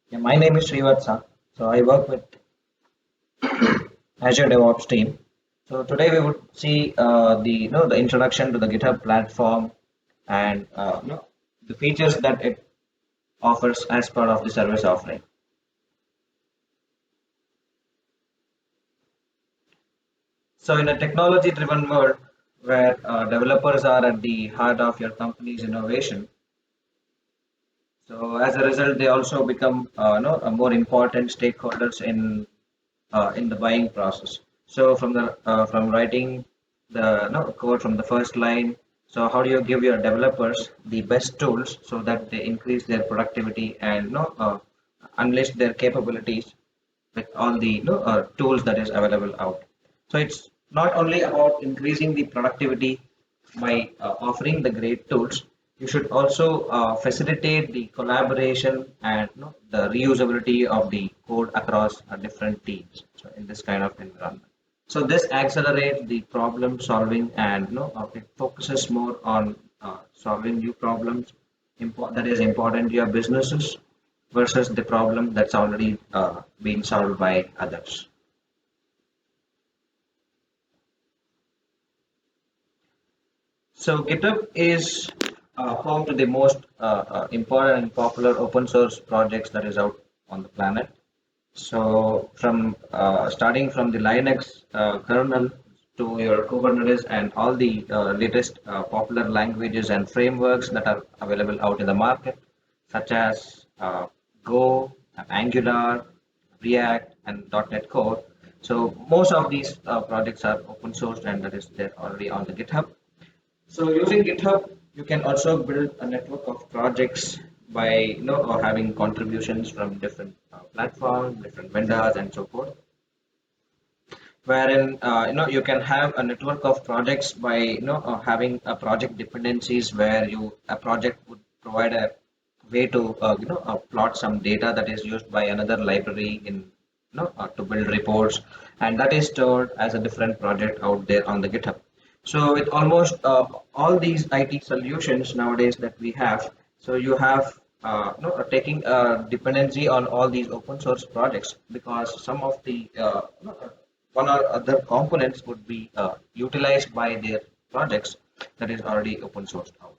Yeah, my name is Srivatsa. So I work with Azure DevOps team. So today we would see the introduction to the GitHub platform and the features that it offers as part of the service offering. So in a technology-driven world where developers are at the heart of your company's innovation, so as a result they also become a more important stakeholders in the buying process. So from writing the code from the first line, so how do you give your developers the best tools so that they increase their productivity and unleash their capabilities with all the tools that is available out. So it's not only about increasing the productivity by offering the great tools. You should also facilitate the collaboration and the reusability of the code across different teams. So in this kind of environment. So this accelerates the problem solving and it focuses more on solving new problems that is important to your businesses versus the problem that's already being solved by others. So GitHub is home to the most important and popular open source projects that is out on the planet. So from starting from the Linux kernel to your Kubernetes and all the latest popular languages and frameworks that are available out in the market, such as Go, Angular, React, and .NET Core. So most of these projects are open source and that is they're already on the GitHub. So using GitHub, you can also build a network of projects by having contributions from different platforms, different vendors, and so forth. Wherein you can have a network of projects by having a project dependencies where a project would provide a way to plot some data that is used by another library in to build reports, and that is stored as a different project out there on the GitHub. So with almost all these IT solutions nowadays that we have, so you have taking a dependency on all these open source projects because some of the one or other components would be utilized by their projects that is already open sourced out.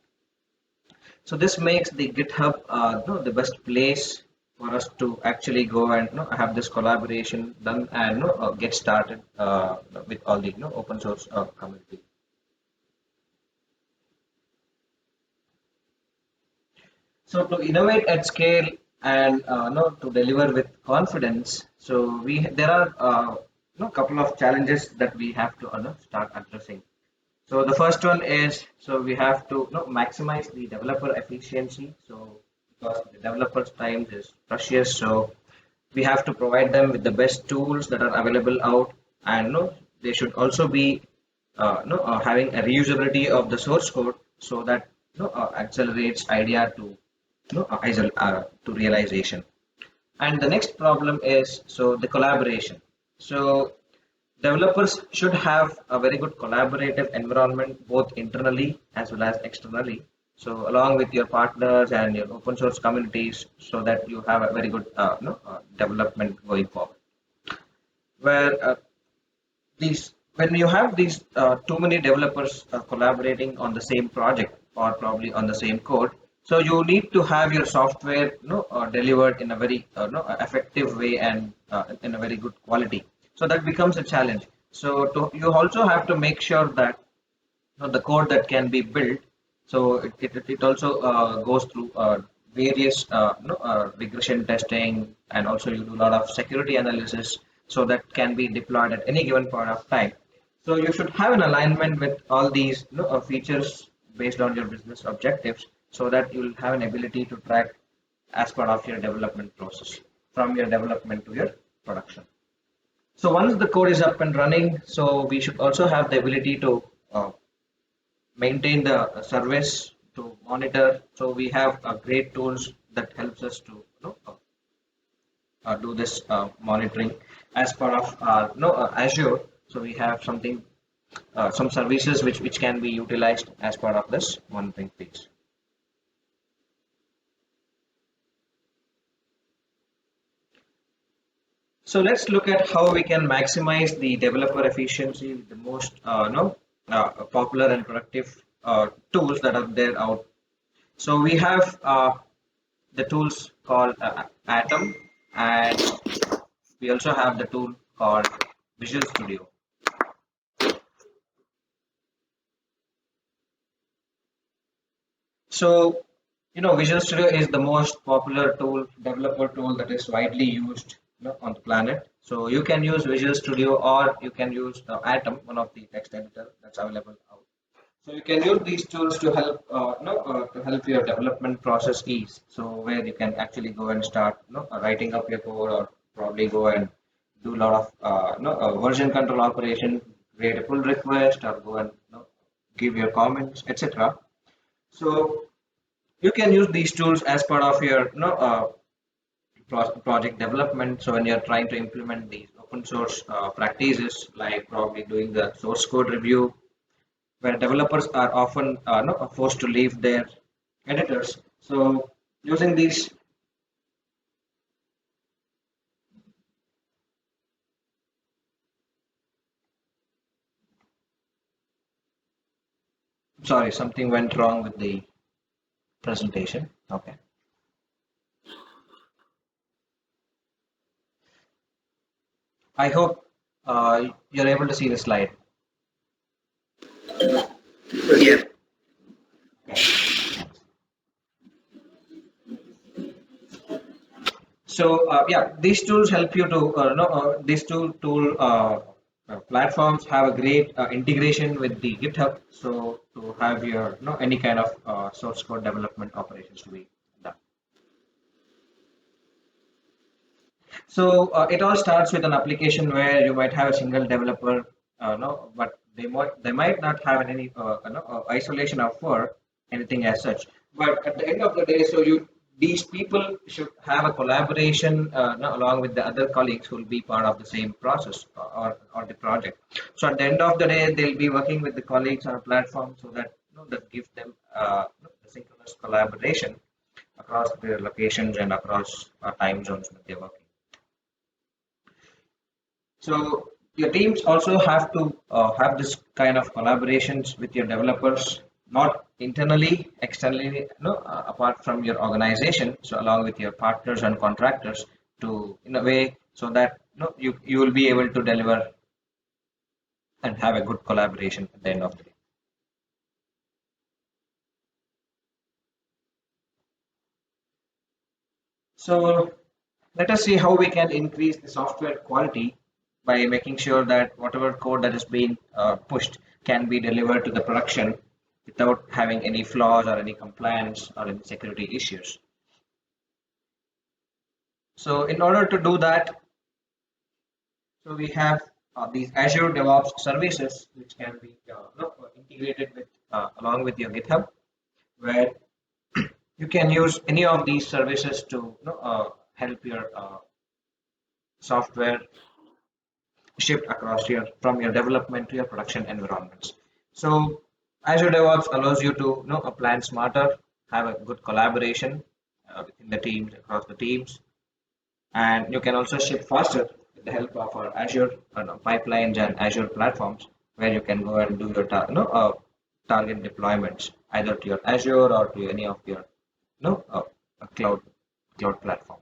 So this makes the GitHub the best place for us to actually go and have this collaboration done and get started with all the open source community. So to innovate at scale and to deliver with confidence, so we there are couple of challenges that we have to start addressing. So the first one is so we have to maximize the developer efficiency. So because the developers' time is precious, so we have to provide them with the best tools that are available out, and they should also be having a reusability of the source code so that accelerates idea to to realization. And the next problem is so the collaboration. So developers should have a very good collaborative environment both internally as well as externally. So along with your partners and your open source communities, so that you have a very good development going forward. Where these when you have these too many developers collaborating on the same project or probably on the same code, so you need to have your software delivered in a very effective way and in a very good quality. So that becomes a challenge. So you also have to make sure that the code that can be built, so it also goes through various regression testing, and also you do a lot of security analysis so that can be deployed at any given point of time. So you should have an alignment with all these features based on your business objectives so that you'll have an ability to track as part of your development process from your development to your production. So once the code is up and running, so we should also have the ability to maintain the service, to monitor. So we have great tools that helps us to do this monitoring as part of Azure. So we have some services which can be utilized as part of this monitoring piece. So let's look at how we can maximize the developer efficiency with the most popular and productive tools that are there out. So we have the tools called Atom, and we also have the tool called Visual Studio. So, Visual Studio is the most popular tool, developer tool that is widely used, on the planet. So you can use Visual Studio or you can use Atom, one of the text editor that's available out. So you can use these tools to help, to help your development process ease. So where you can actually go and start, writing up your code, or probably go and do a lot of, version control operation, create a pull request, or go and give your comments, etc. So you can use these tools as part of your project development. So when you're trying to implement these open source practices, like probably doing the source code review, where developers are often forced to leave their editors. So using these, sorry, something went wrong with the presentation. Okay, I hope you're able to see the slide. Yeah. So yeah, these tools help you to these two tool platforms have a great integration with the GitHub. So to have your any kind of source code development operations to be done. So it all starts with an application where you might have a single developer, no, but they might not have any isolation of work, anything as such. But at the end of the day, so you these people should have a collaboration along with the other colleagues who will be part of the same process, or the project. So at the end of the day, they'll be working with the colleagues on a platform, so that that gives them the synchronous collaboration across their locations and across time zones that they're working. So your teams also have to have this kind of collaborations with your developers, not internally, externally, apart from your organization. So along with your partners and contractors, to in a way so that you will be able to deliver and have a good collaboration at the end of the day. So let us see how we can increase the software quality by making sure that whatever code that is being pushed can be delivered to the production without having any flaws or any compliance or any security issues. So in order to do that, so we have these Azure DevOps services which can be integrated with along with your GitHub, where you can use any of these services to help your software shift across your from your development to your production environments. So Azure DevOps allows you to plan smarter, have a good collaboration within the teams, across the teams, and you can also ship faster with the help of our Azure pipelines and Azure platforms, where you can go and do your target deployments either to your Azure or to any of your cloud platform.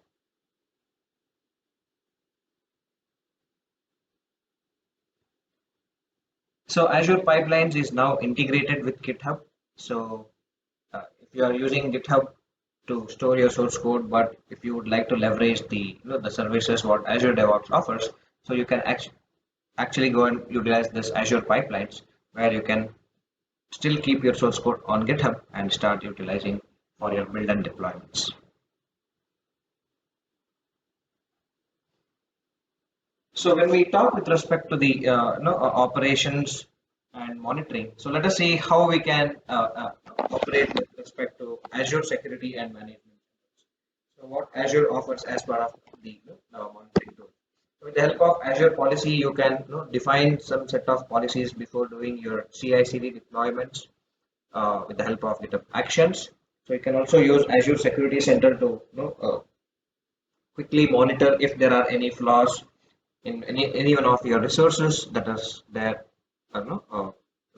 So Azure Pipelines is now integrated with GitHub. So if you are using GitHub to store your source code, but if you would like to leverage the the services what Azure DevOps offers, so you can actually go and utilize this Azure Pipelines, where you can still keep your source code on GitHub and start utilizing for your build and deployments. So when we talk with respect to the operations and monitoring, so let us see how we can operate with respect to Azure security and management. So what Azure offers as part of the monitoring tool. So with the help of Azure policy, you can define some set of policies before doing your CI/CD deployments with the help of GitHub Actions. So you can also use Azure Security Center to quickly monitor if there are any flaws in any one of your resources that is there,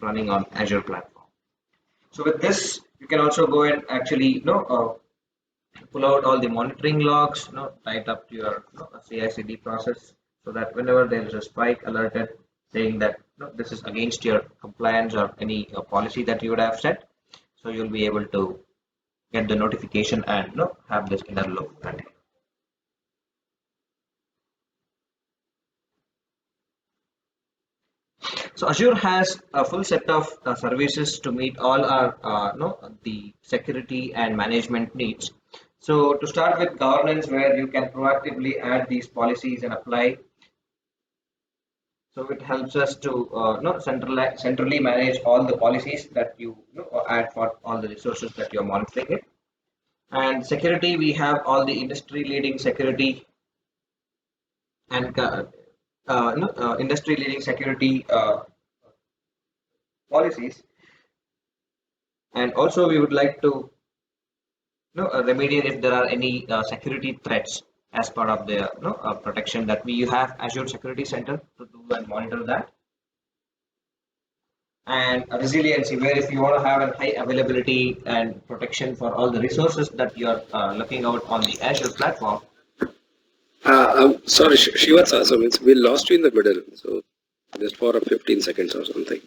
running on Azure platform. So with this, you can also go and actually pull out all the monitoring logs, tie it up to your CI/CD process, so that whenever there is a spike alerted saying that this is against your compliance or any policy that you would have set, so you'll be able to get the notification and have this inner loop running. So Azure has a full set of services to meet all our the security and management needs. So to start with governance, where you can proactively add these policies and apply. So it helps us to centrally manage all the policies that you add for all the resources that you're monitoring it. And security, we have all the industry leading security and industry leading security policies. And also we would like to remediate if there are any security threats as part of the protection that we have Azure Security Center to do and monitor that. And resiliency, where if you want to have a high availability and protection for all the resources that you're looking out on the Azure platform. I'm sorry, Shiva, so we lost you in the middle, so just for a 15 seconds or something.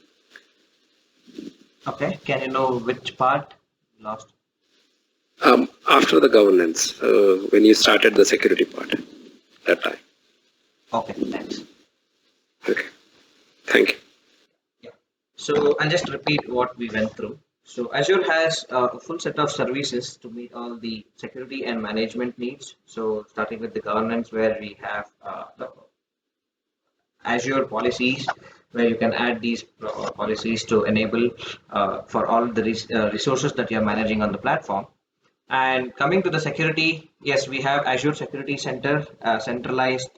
Okay, can you know which part lost? After the governance, when you started the security part, that time. Okay, thanks. Okay, thank you. Yeah. So I'll just repeat what we went through. So Azure has a full set of services to meet all the security and management needs. So starting with the governance, where we have the Azure policies, where you can add these policies to enable for all the resources that you're managing on the platform. And coming to the security, yes, we have Azure Security Center, centralized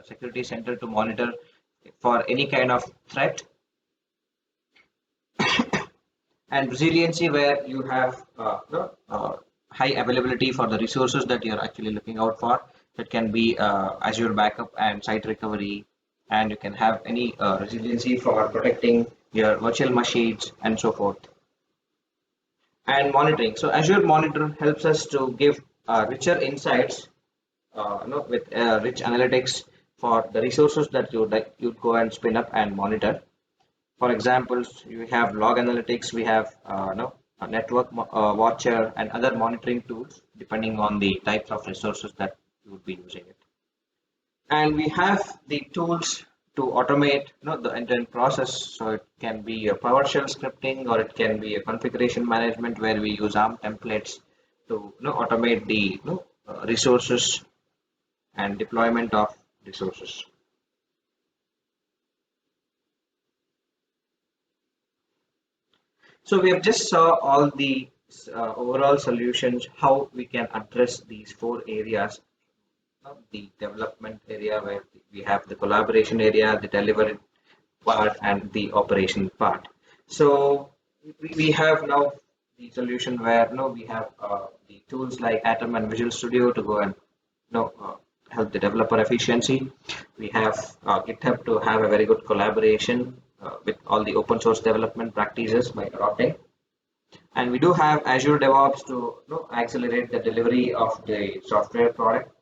security center to monitor for any kind of threat. And resiliency, where you have high availability for the resources that you're actually looking out for. That can be Azure backup and site recovery, and you can have any resiliency for protecting your virtual machines and so forth. And monitoring. So Azure Monitor helps us to give richer insights, with rich analytics for the resources that you'd go and spin up and monitor. For example, you have log analytics, we have a network watcher and other monitoring tools depending on the types of resources that you would be using it. And we have the tools to automate the end-to-end process. So it can be a PowerShell scripting, or it can be a configuration management where we use ARM templates to automate the resources and deployment of resources. So we have just saw all the overall solutions, how we can address these four areas: the development area, where we have the collaboration area, the delivery part, and the operation part. So we have now the solution where we have the tools like Atom and Visual Studio to go and help the developer efficiency. We have GitHub to have a very good collaboration with all the open source development practices by adopting. And we do have Azure DevOps to accelerate the delivery of the software product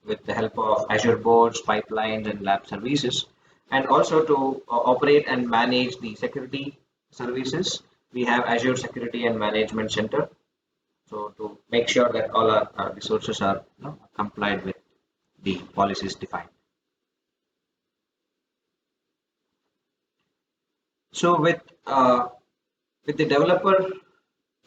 with the help of Azure boards, pipelines, and lab services. And also to operate and manage the security services, we have Azure Security and Management Center. So to make sure that all our resources are complied with the policies defined. So with the developer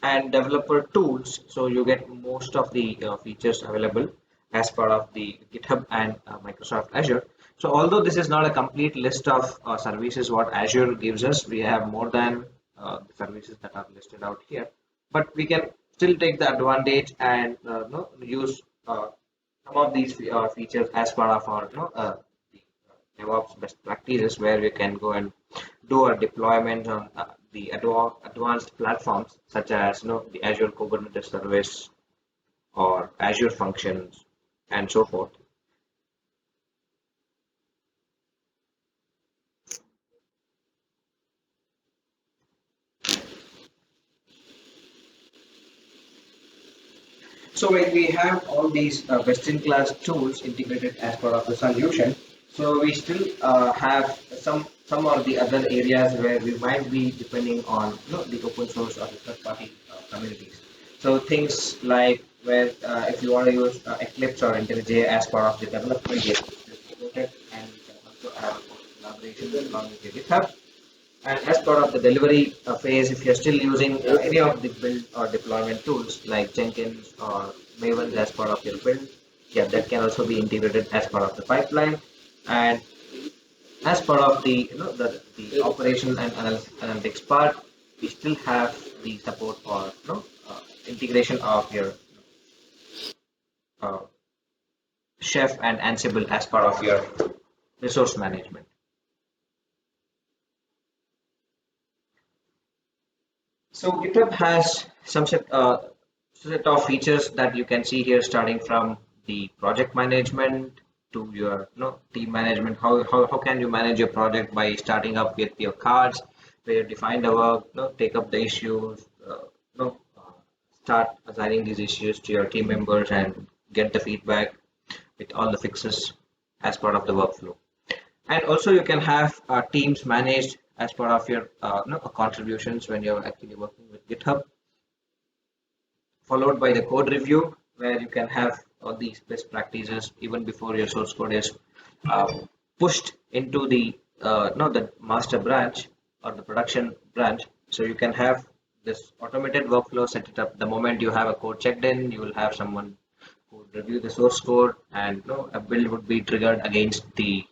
and developer tools, so you get most of the features available as part of the GitHub and Microsoft Azure. So although this is not a complete list of services what Azure gives us, we have more than the services that are listed out here, but we can still take the advantage and use some of these features as part of our the DevOps best practices, where we can go and do a deployment on the advanced platforms such as the Azure Kubernetes Service or Azure Functions and so forth. So when we have all these best-in-class tools integrated as part of the solution, so we still have some of the other areas where we might be depending on the open source or the third-party communities. So things like where if you want to use Eclipse or IntelliJ as part of the development, yes, it's still supported, and we can also have collaboration along with the GitHub. And as part of the delivery phase, if you're still using any of the build or deployment tools like Jenkins or Maven as part of your build, yeah, that can also be integrated as part of the pipeline. And as part of the the operation and analytics part, we still have the support for integration of your uh, Chef and Ansible as part of your resource management. So GitHub has some set of features that you can see here, starting from the project management to your team management. How can you manage your project by starting up with your cards, where you define the work, take up the issues, start assigning these issues to your team members and get the feedback with all the fixes as part of the workflow. And also you can have teams managed as part of your contributions when you're actually working with GitHub, followed by the code review, where you can have all these best practices even before your source code is uh, pushed into the not the master branch or the production branch. So you can have this automated workflow, set it up the moment you have a code checked in. You will have someone who would review the source code, and a build would be triggered against the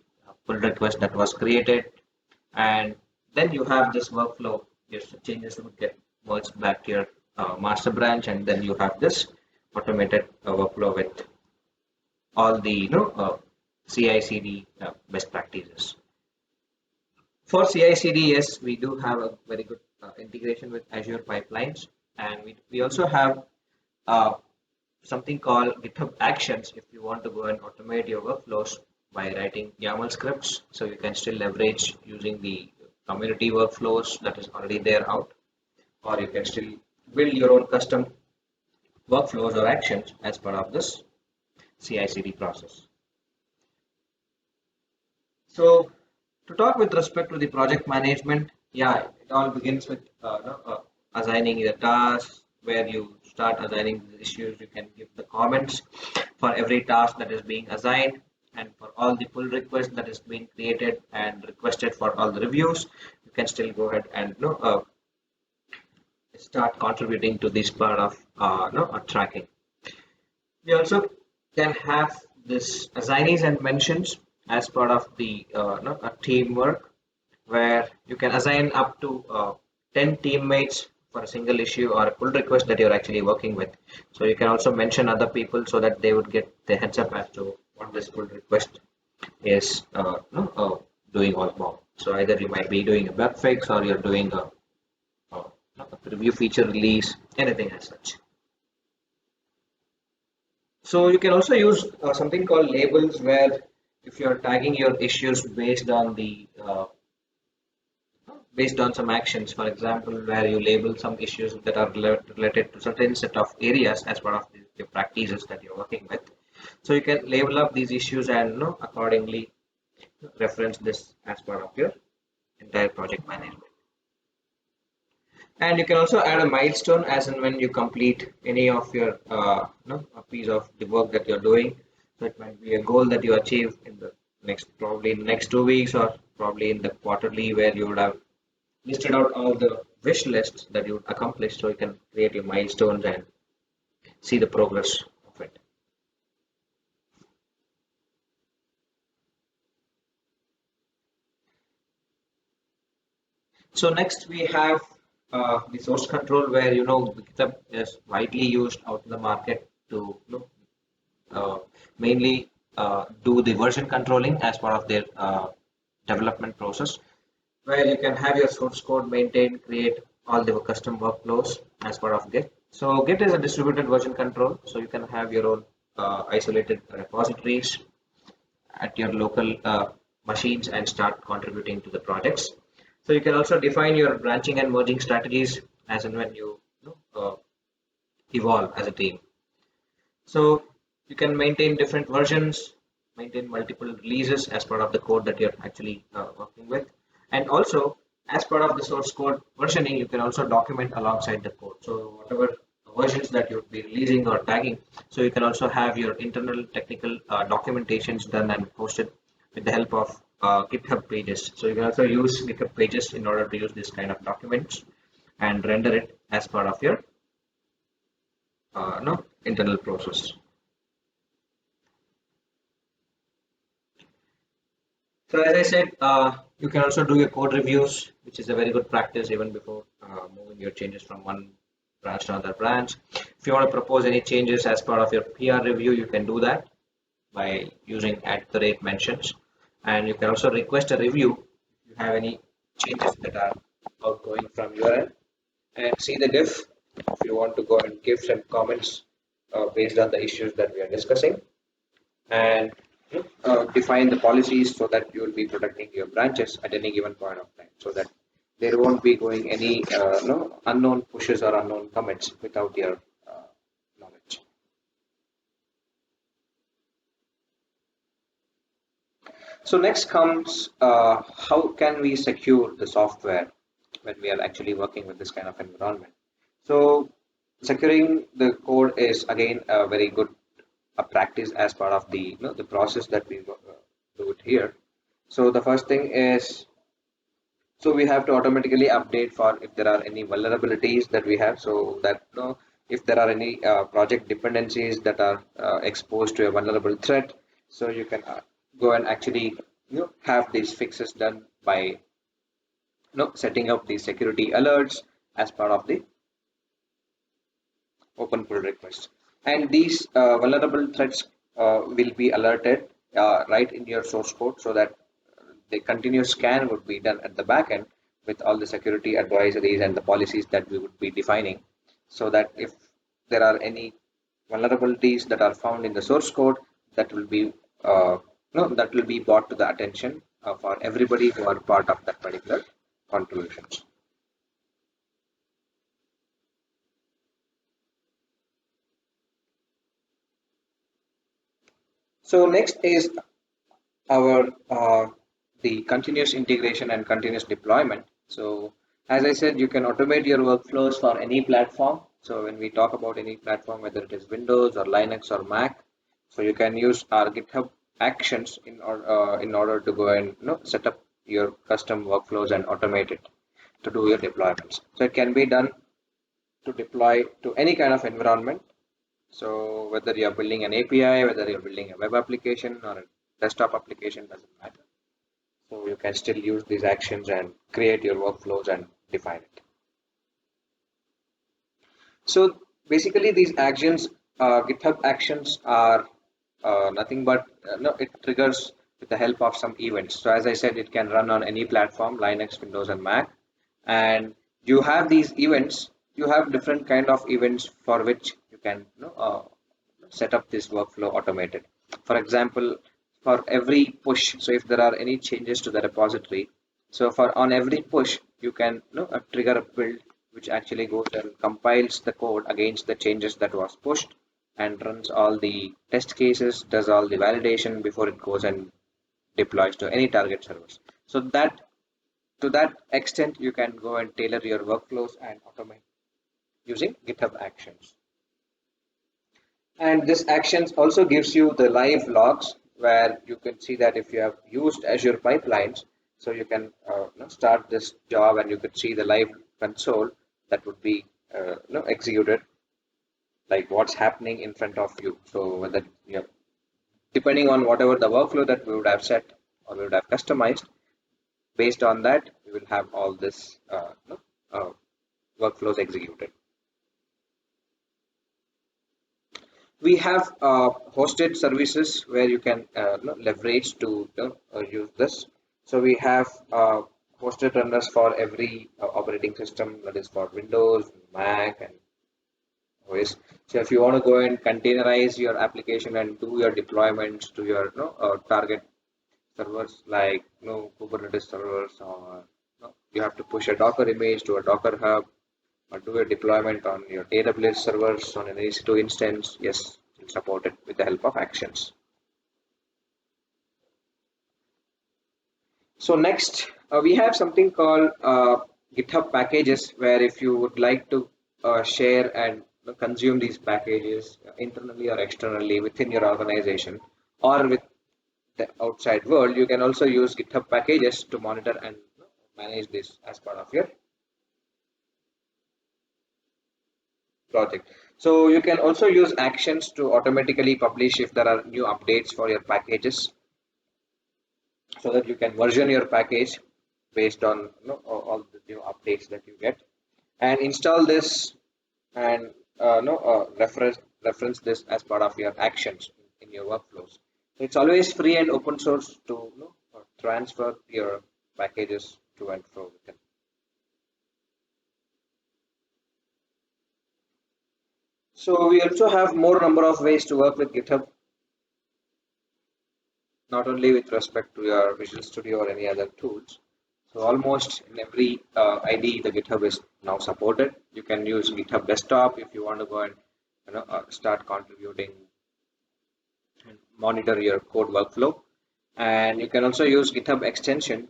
pull request that was created, and then you have this workflow. Your changes would get merged back to your master branch, and then you have this automated workflow with all the CI/CD best practices. For CI/CD, yes, we do have a very good integration with Azure pipelines, and we also have uh, something called GitHub Actions if you want to go and automate your workflows by writing YAML scripts. So you can still leverage using the community workflows that is already there out, or you can still build your own custom workflows or actions as part of this CI/CD process. So to talk with respect to the project management, yeah, it all begins with assigning the tasks, where you start assigning the issues. You can give the comments for every task that is being assigned, and for all the pull requests that is being created and requested for all the reviews. You can still go ahead and start contributing to this part of tracking. We also can have this assignees and mentions as part of the a teamwork, where you can assign up to 10 teammates for a single issue or a pull request that you're actually working with. So you can also mention other people so that they would get the heads up as to what this pull request is doing all about. So either you might be doing a bug fix, or you're doing a preview feature release, anything as such. So you can also use something called labels, where if you're tagging your issues based on some actions, for example, where you label some issues that are related to certain set of areas as part of the practices that you're working with. So you can label up these issues and accordingly reference this as part of your entire project management. And you can also add a milestone as and when you complete any of your a piece of the work that you're doing. So it might be a goal that you achieve in the probably in the next 2 weeks, or probably in the quarterly, where you would have listed out all the wish lists that you would accomplish. So you can create your milestones and see the progress of it. So next we have the source control, where the GitHub is widely used out in the market to mainly do the version controlling as part of their development process, where you can have your source code maintained, create all the custom workflows as part of Git. So Git is a distributed version control, so you can have your own isolated repositories at your local machines and start contributing to the projects. So you can also define your branching and merging strategies as and when you evolve as a team. So you can maintain different versions, maintain multiple releases as part of the code that you're actually working with. And also, as part of the source code versioning, you can also document alongside the code. So whatever versions that you'll be releasing or tagging, so you can also have your internal technical documentations done and posted with the help of GitHub pages. So you can also use GitHub pages in order to use this kind of documents and render it as part of your no, internal process. So as I said, you can also do your code reviews, which is a very good practice even before moving your changes from one branch to another branch. If you want to propose any changes as part of your PR review, you can do that by using @mentions. And you can also request a review if you have any changes that are outgoing from your end, and see the diff if you want to go and give some comments based on the issues that we are discussing, and define the policies so that you will be protecting your branches at any given point of time, so that there won't be going any no unknown pushes or unknown commits without your knowledge. So next comes how can we secure the software when we are actually working with this kind of environment. So securing the code is again a very good a practice as part of the the process that we do it here. So the first thing is, so we have to automatically update for if there are any vulnerabilities that we have, so that if there are any project dependencies that are exposed to a vulnerable threat, so you can go and actually have these fixes done by setting up the security alerts as part of the open pull request. And these vulnerable threats will be alerted right in your source code, so that the continuous scan would be done at the back end with all the security advisories and the policies that we would be defining, so that if there are any vulnerabilities that are found in the source code, that will be that will be brought to the attention for everybody who are part of that particular contributions. So next is our the continuous integration and continuous deployment. So as I said, you can automate your workflows for any platform. So when we talk about any platform, whether it is Windows or Linux or Mac, so you can use our GitHub actions in order to go and set up your custom workflows and automate it to do your deployments. So it can be done to deploy to any kind of environment. So whether you're building an API, whether you're building a web application or a desktop application, doesn't matter. So you can still use these actions and create your workflows and define it. So basically these actions, GitHub actions are nothing but it triggers with the help of some events. So as I said, it can run on any platform, Linux, Windows and Mac. And you have these events, you have different kind of events for which you can set up this workflow automated. For example, for every push, so if there are any changes to the repository, so for on every push you can trigger a build which actually goes and compiles the code against the changes that was pushed and runs all the test cases, does all the validation before it goes and deploys to any target servers. So that to that extent you can go and tailor your workflows and automate using GitHub actions. And this actions also gives you the live logs where you can see that if you have used Azure pipelines, so you can start this job and you could see the live console that would be executed, like what's happening in front of you. So whether depending on whatever the workflow that we would have set or we would have customized, based on that we will have all this workflows executed. We have hosted services where you can leverage to use this. So we have hosted runners for every operating system, that is for Windows, Mac, and OS. So if you want to go and containerize your application and do your deployments to your target servers like Kubernetes servers, or you have to push a Docker image to a Docker hub or do a deployment on your AWS servers on an EC2 instance, yes, you support it with the help of actions. So next, we have something called GitHub packages, where if you would like to share and consume these packages internally or externally within your organization or with the outside world, you can also use GitHub packages to monitor and manage this as part of your project. So you can also use actions to automatically publish if there are new updates for your packages, so that you can version your package based on all the new updates that you get, and install this and reference this as part of your actions in your workflows. So it's always free and open source to transfer your packages to and fro within. So we also have more number of ways to work with GitHub, not only with respect to your Visual Studio or any other tools. So almost in every IDE, the GitHub is now supported. You can use GitHub Desktop if you want to go and start contributing and monitor your code workflow. And you can also use GitHub extension,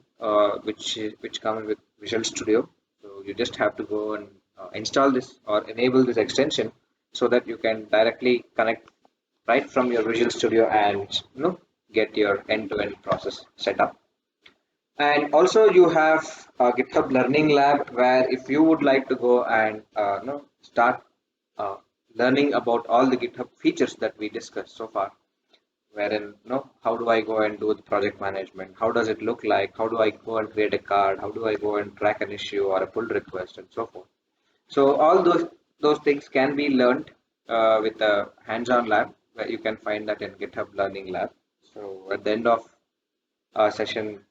which comes with Visual Studio. So you just have to go and install this or enable this extension so that you can directly connect right from your Visual Studio and get your end-to-end process set up. And also you have a GitHub Learning Lab, where if you would like to go and start uh, learning about all the GitHub features that we discussed so far, wherein how do I go and do the project management, how does it look like, how do I go and create a card, how do I go and track an issue or a pull request, and so forth. So all those things can be learned with a hands-on lab, where you can find that in GitHub Learning Lab. So at the end of our session,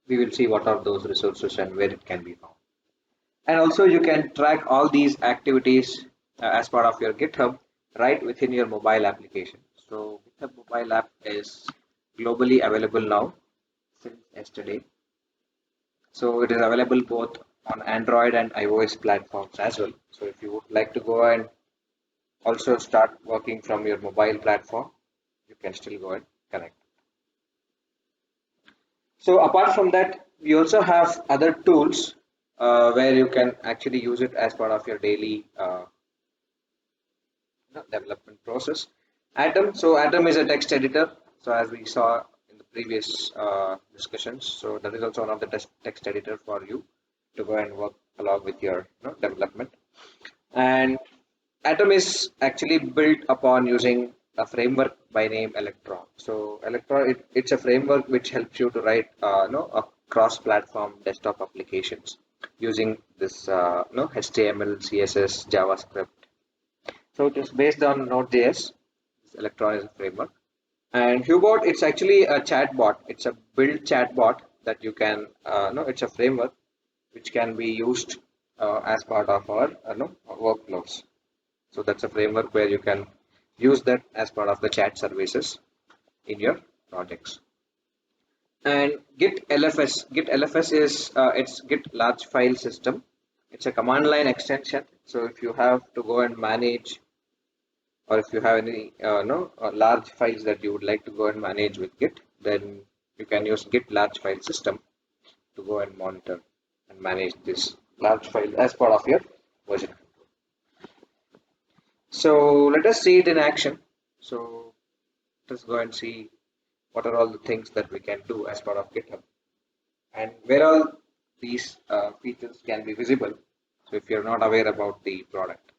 we will see what are those resources and where it can be found. And also you can track all these activities as part of your GitHub right within your mobile application. So GitHub mobile app is globally available now since yesterday. So it is available both on Android and iOS platforms as well. So if you would like to go and also start working from your mobile platform, you can still go and connect. So apart from that, we also have other tools where you can actually use it as part of your daily development process. Atom. So Atom is a text editor. So as we saw in the previous discussions, so that is also one of the text editor for you to go and work along with your development. And Atom is actually built upon using a framework by name Electron. So Electron, it's a framework which helps you to write a cross-platform desktop applications using this HTML, CSS, JavaScript. So it is based on Node.js. This Electron is a framework. And Hubot, it's actually a chatbot. It's a built chatbot that you can no, it's a framework which can be used as part of our workflows. So that's a framework where you can use that as part of the chat services in your projects. And Git LFS is it's Git large file system. It's a command line extension. So if you have to go and manage, or if you have any large files that you would like to go and manage with Git, then you can use Git large file system to go and monitor and manage this large file as part of your version. So let us see it in action. So let us go and see what are all the things that we can do as part of GitHub and where all these features can be visible. So if you're not aware about the product.